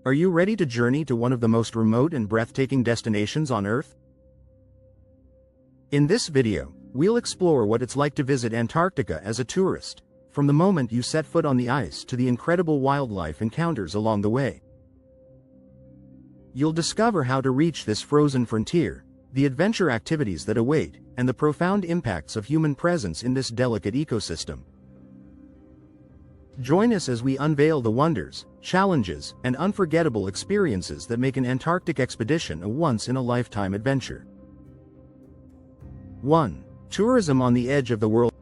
Are you ready to journey to one of the most remote and breathtaking destinations on Earth? In this video, we'll explore what it's like to visit Antarctica as a tourist, from the moment you set foot on the ice to the incredible wildlife encounters along the way. You'll discover how to reach this frozen frontier, the adventure activities that await, and the profound impacts of human presence in this delicate ecosystem. Join us as we unveil the wonders, challenges, and unforgettable experiences that make an Antarctic expedition a once-in-a-lifetime adventure. 1. Tourism on the edge of the world.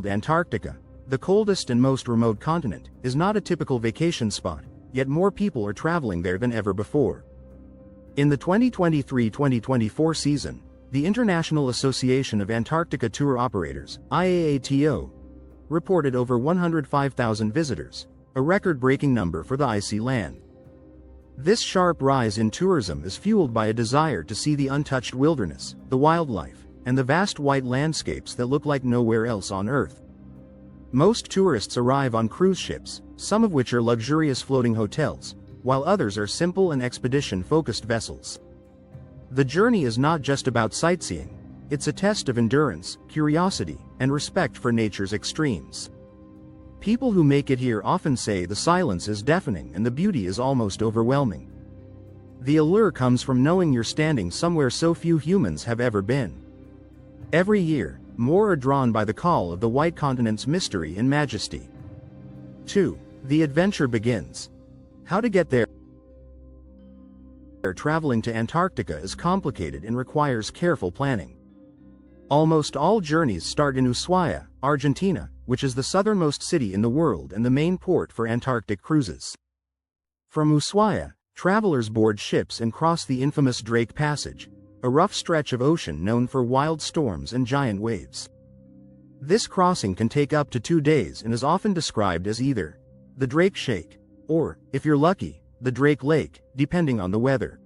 Antarctica, the coldest and most remote continent, is not a typical vacation spot, yet more people are traveling there than ever before. In the 2023-2024 season, the International Association of Antarctica Tour Operators, IAATO, reported over 105,000 visitors, a record-breaking number for the icy land. This sharp rise in tourism is fueled by a desire to see the untouched wilderness, the wildlife, and the vast white landscapes that look like nowhere else on Earth. Most tourists arrive on cruise ships, some of which are luxurious floating hotels, while others are simple and expedition-focused vessels. The journey is not just about sightseeing, it's a test of endurance, curiosity, and respect for nature's extremes. People who make it here often say the silence is deafening and the beauty is almost overwhelming. The allure comes from knowing you're standing somewhere so few humans have ever been. Every year, more are drawn by the call of the white continent's mystery and majesty. 2. The adventure begins. How to get there. Traveling to Antarctica is complicated and requires careful planning. Almost all journeys start in Ushuaia, Argentina, which is the southernmost city in the world and the main port for Antarctic cruises. From Ushuaia, travelers board ships and cross the infamous Drake Passage, a rough stretch of ocean known for wild storms and giant waves. This crossing can take up to 2 days and is often described as either the Drake Shake, or, if you're lucky, the Drake Lake, depending on the weather.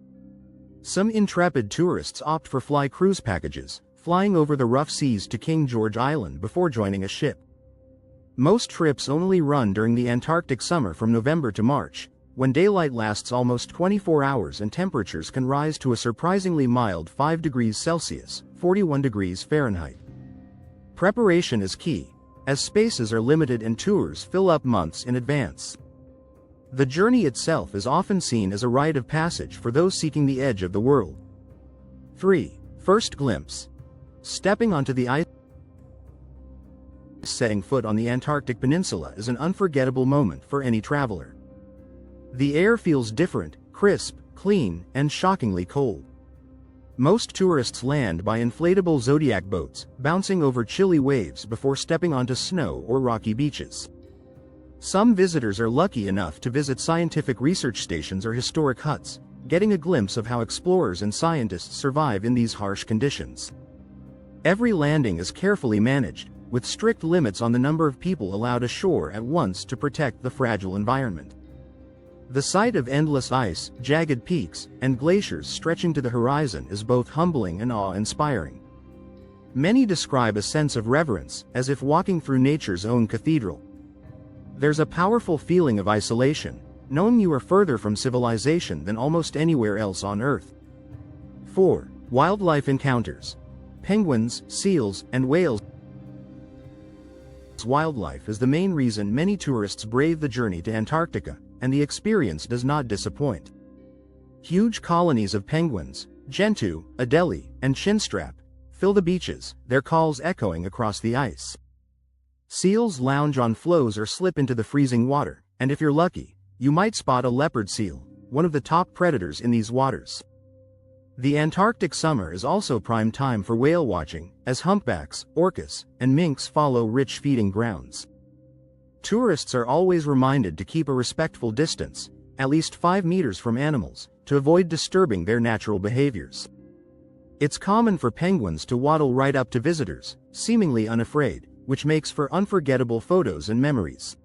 Some intrepid tourists opt for fly cruise packages, flying over the rough seas to King George Island before joining a ship. Most trips only run during the Antarctic summer from November to March, when daylight lasts almost 24 hours and temperatures can rise to a surprisingly mild 5 degrees Celsius, 41 degrees Fahrenheit. Preparation is key, as spaces are limited and tours fill up months in advance. The journey itself is often seen as a rite of passage for those seeking the edge of the world. 3. First glimpse. Stepping onto the ice. Setting foot on the Antarctic Peninsula is an unforgettable moment for any traveler. The air feels different, crisp, clean, and shockingly cold. Most tourists land by inflatable zodiac boats, bouncing over chilly waves before stepping onto snow or rocky beaches. Some visitors are lucky enough to visit scientific research stations or historic huts, getting a glimpse of how explorers and scientists survive in these harsh conditions. Every landing is carefully managed, with strict limits on the number of people allowed ashore at once to protect the fragile environment. The sight of endless ice, jagged peaks, and glaciers stretching to the horizon is both humbling and awe-inspiring. Many describe a sense of reverence, as if walking through nature's own cathedral. There's a powerful feeling of isolation, knowing you are further from civilization than almost anywhere else on Earth. 4. Wildlife encounters. Penguins, seals, and whales. Wildlife is the main reason many tourists brave the journey to Antarctica, and the experience does not disappoint. Huge colonies of penguins, gentoo, adelie, and chinstrap, fill the beaches, their calls echoing across the ice. Seals lounge on floes or slip into the freezing water, and if you're lucky, you might spot a leopard seal, one of the top predators in these waters. The Antarctic summer is also prime time for whale watching, as humpbacks, orcas, and minks follow rich feeding grounds. Tourists are always reminded to keep a respectful distance, at least 5 meters from animals, to avoid disturbing their natural behaviors. It's common for penguins to waddle right up to visitors, seemingly unafraid, which makes for unforgettable photos and memories.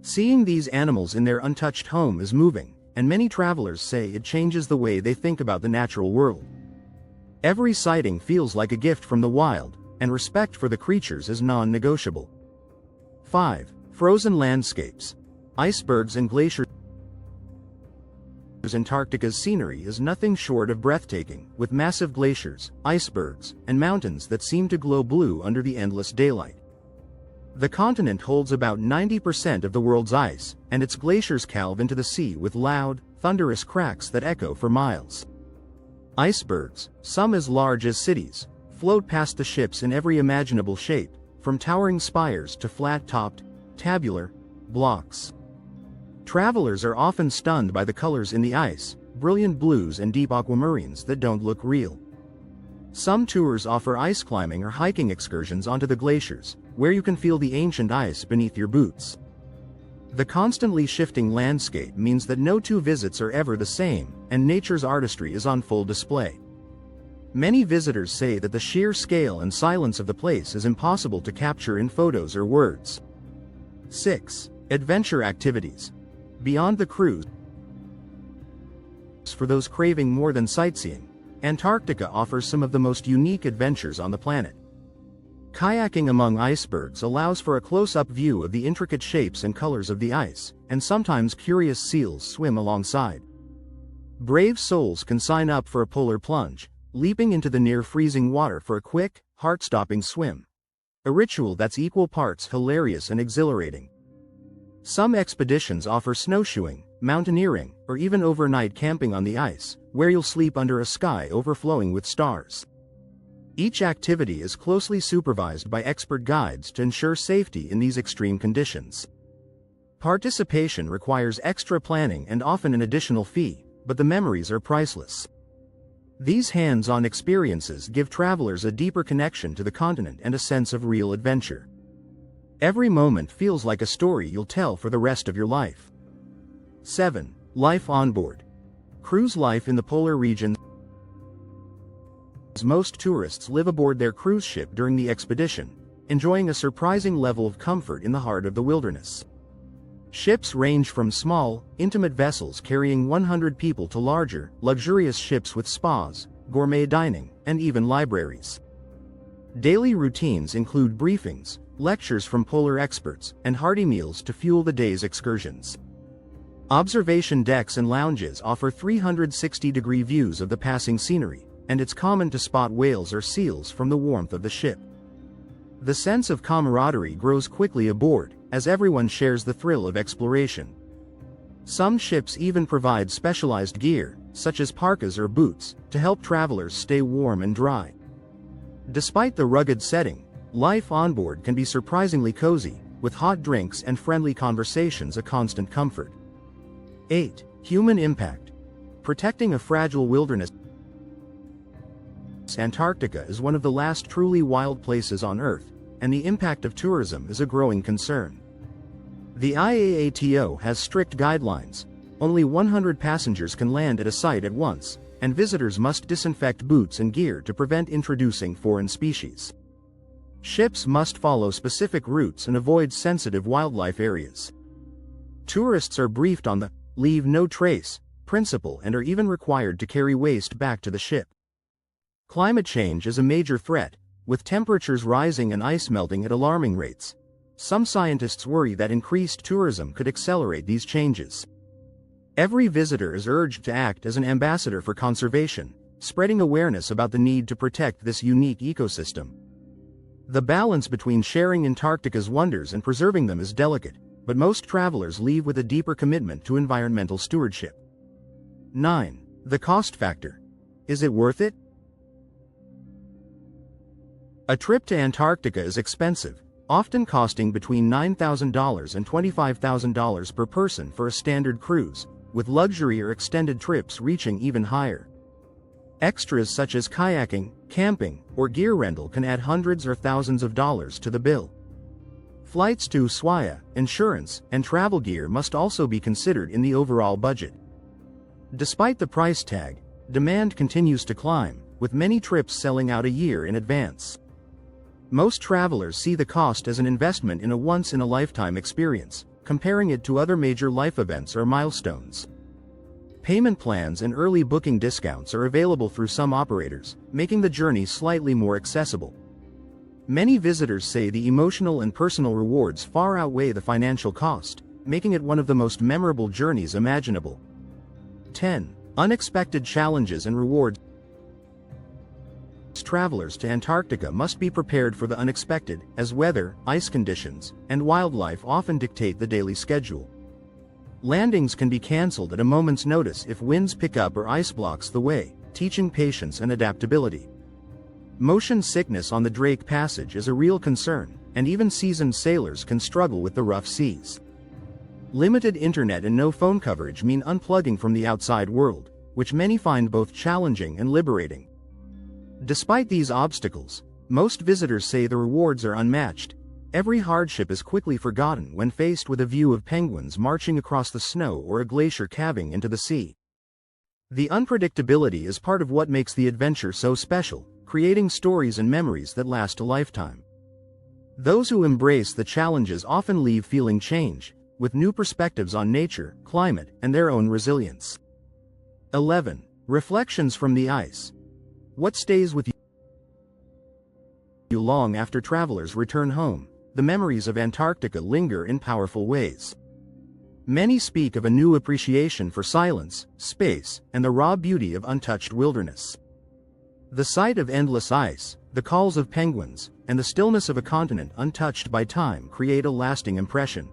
Seeing these animals in their untouched home is moving, and many travelers say it changes the way they think about the natural world. Every sighting feels like a gift from the wild, and respect for the creatures is non-negotiable. 5. Frozen landscapes. Icebergs and glaciers. Antarctica's scenery is nothing short of breathtaking, with massive glaciers, icebergs, and mountains that seem to glow blue under the endless daylight. The continent holds about 90% of the world's ice, and its glaciers calve into the sea with loud, thunderous cracks that echo for miles. Icebergs, some as large as cities, float past the ships in every imaginable shape, from towering spires to flat-topped, tabular blocks. Travelers are often stunned by the colors in the ice, brilliant blues and deep aquamarines that don't look real. Some tours offer ice climbing or hiking excursions onto the glaciers, where you can feel the ancient ice beneath your boots. The constantly shifting landscape means that no two visits are ever the same, and nature's artistry is on full display. Many visitors say that the sheer scale and silence of the place is impossible to capture in photos or words. 6. Adventure activities. Beyond the cruise, for those craving more than sightseeing, Antarctica offers some of the most unique adventures on the planet. Kayaking among icebergs allows for a close-up view of the intricate shapes and colors of the ice, and sometimes curious seals swim alongside. Brave souls can sign up for a polar plunge, leaping into the near-freezing water for a quick, heart-stopping swim. A ritual that's equal parts hilarious and exhilarating. Some expeditions offer snowshoeing, mountaineering, or even overnight camping on the ice, where you'll sleep under a sky overflowing with stars. Each activity is closely supervised by expert guides to ensure safety in these extreme conditions. Participation requires extra planning and often an additional fee, but the memories are priceless. These hands-on experiences give travelers a deeper connection to the continent and a sense of real adventure. Every moment feels like a story you'll tell for the rest of your life. 7. Life on board. Cruise life in the polar regions. Most tourists live aboard their cruise ship during the expedition, enjoying a surprising level of comfort in the heart of the wilderness. Ships range from small, intimate vessels carrying 100 people to larger, luxurious ships with spas, gourmet dining, and even libraries. Daily routines include briefings, lectures from polar experts, and hearty meals to fuel the day's excursions. Observation decks and lounges offer 360-degree views of the passing scenery, and it's common to spot whales or seals from the warmth of the ship. The sense of camaraderie grows quickly aboard, as everyone shares the thrill of exploration. Some ships even provide specialized gear, such as parkas or boots, to help travelers stay warm and dry. Despite the rugged setting, life on board can be surprisingly cozy, with hot drinks and friendly conversations a constant comfort. 8. Human impact. Protecting a fragile wilderness. Antarctica is one of the last truly wild places on Earth, and the impact of tourism is a growing concern. The IAATO has strict guidelines. Only 100 passengers can land at a site at once, and visitors must disinfect boots and gear to prevent introducing foreign species. Ships must follow specific routes and avoid sensitive wildlife areas. Tourists are briefed on the "leave no trace" principle and are even required to carry waste back to the ship. Climate change is a major threat, with temperatures rising and ice melting at alarming rates. Some scientists worry that increased tourism could accelerate these changes. Every visitor is urged to act as an ambassador for conservation, spreading awareness about the need to protect this unique ecosystem. The balance between sharing Antarctica's wonders and preserving them is delicate, but most travelers leave with a deeper commitment to environmental stewardship. 9. The cost factor. Is it worth it? A trip to Antarctica is expensive, often costing between $9,000 and $25,000 per person for a standard cruise, with luxury or extended trips reaching even higher. Extras such as kayaking, camping, or gear rental can add hundreds or thousands of dollars to the bill. Flights to Ushuaia, insurance, and travel gear must also be considered in the overall budget. Despite the price tag, demand continues to climb, with many trips selling out a year in advance. Most travelers see the cost as an investment in a once-in-a-lifetime experience, comparing it to other major life events or milestones. Payment plans and early booking discounts are available through some operators, making the journey slightly more accessible. Many visitors say the emotional and personal rewards far outweigh the financial cost, making it one of the most memorable journeys imaginable. 10. Unexpected challenges and rewards. Travelers to Antarctica must be prepared for the unexpected, as weather, ice conditions, and wildlife often dictate the daily schedule. Landings can be cancelled at a moment's notice if winds pick up or ice blocks the way, teaching patience and adaptability. Motion sickness on the Drake Passage is a real concern, and even seasoned sailors can struggle with the rough seas. Limited internet and no phone coverage mean unplugging from the outside world, which many find both challenging and liberating. Despite these obstacles, most visitors say the rewards are unmatched. Every hardship is quickly forgotten when faced with a view of penguins marching across the snow or a glacier calving into the sea. The unpredictability is part of what makes the adventure so special, creating stories and memories that last a lifetime. Those who embrace the challenges often leave feeling changed, with new perspectives on nature, climate, and their own resilience. 11. Reflections from the ice. What stays with you long after travelers return home? The memories of Antarctica linger in powerful ways. Many speak of a new appreciation for silence, space, and the raw beauty of untouched wilderness. The sight of endless ice, the calls of penguins, and the stillness of a continent untouched by time create a lasting impression.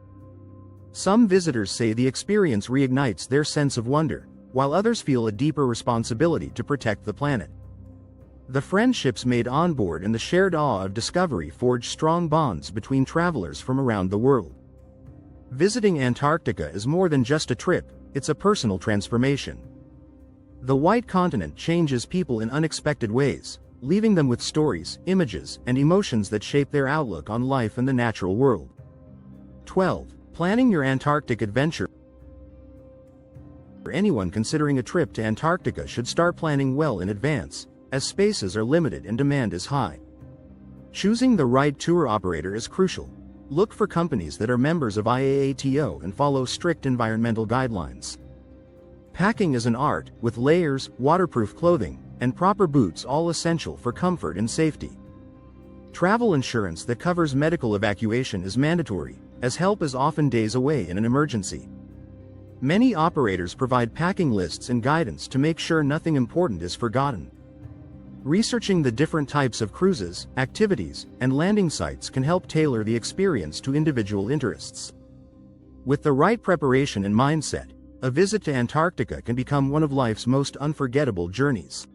Some visitors say the experience reignites their sense of wonder, while others feel a deeper responsibility to protect the planet. The friendships made on board and the shared awe of discovery forge strong bonds between travelers from around the world. Visiting Antarctica is more than just a trip, it's a personal transformation. The white continent changes people in unexpected ways, leaving them with stories, images, and emotions that shape their outlook on life and the natural world. 12. Planning your Antarctic adventure. Anyone considering a trip to Antarctica should start planning well in advance, as spaces are limited and demand is high. Choosing the right tour operator is crucial. Look for companies that are members of IAATO and follow strict environmental guidelines. Packing is an art, with layers, waterproof clothing, and proper boots all essential for comfort and safety. Travel insurance that covers medical evacuation is mandatory, as help is often days away in an emergency. Many operators provide packing lists and guidance to make sure nothing important is forgotten. Researching the different types of cruises, activities, and landing sites can help tailor the experience to individual interests. With the right preparation and mindset, a visit to Antarctica can become one of life's most unforgettable journeys.